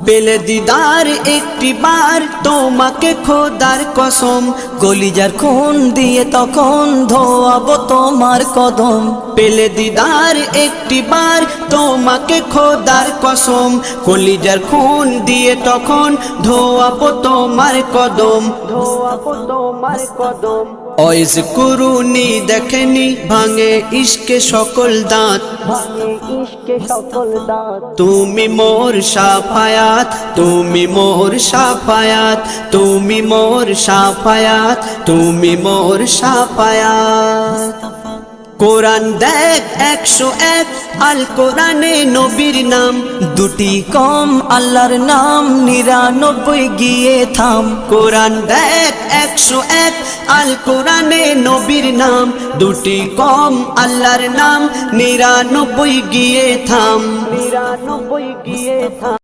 পেলে দিদার একটি বার তোমাকে খোদার কসম, কলিজার খুন দিয়ে তখন ধোয়াবো তোমার কদম। পেলে দিদার একটি বার তোমাকে খোদার কসম, কলিজার খুন দিয়ে তখন ধোয়াবো তোমার কদম, ধোয়াবো তোমার কদম। ওয়াইজ কুরুনি দেখেনি ভাঙে ইশকে সকল দাঁত, ভাঙে ইশকে সকল দাঁত। তুমি মোর শাফায়াত, তুমি মোর শাফায়াত, তুমি মোর শাফায়াত, তুমি মোর শাফায়াত। কোরআন দেখ 101 আল কোরআনে নবীর নাম, দুটি কম আল্লাহর নাম 99 গিয়ে থাম। কোরআন দেখ 101 আল কোরআনে নবীর নাম, দুটি কম আল্লাহর নাম 99 গিয়ে থাম, 99 গিয়ে থাম।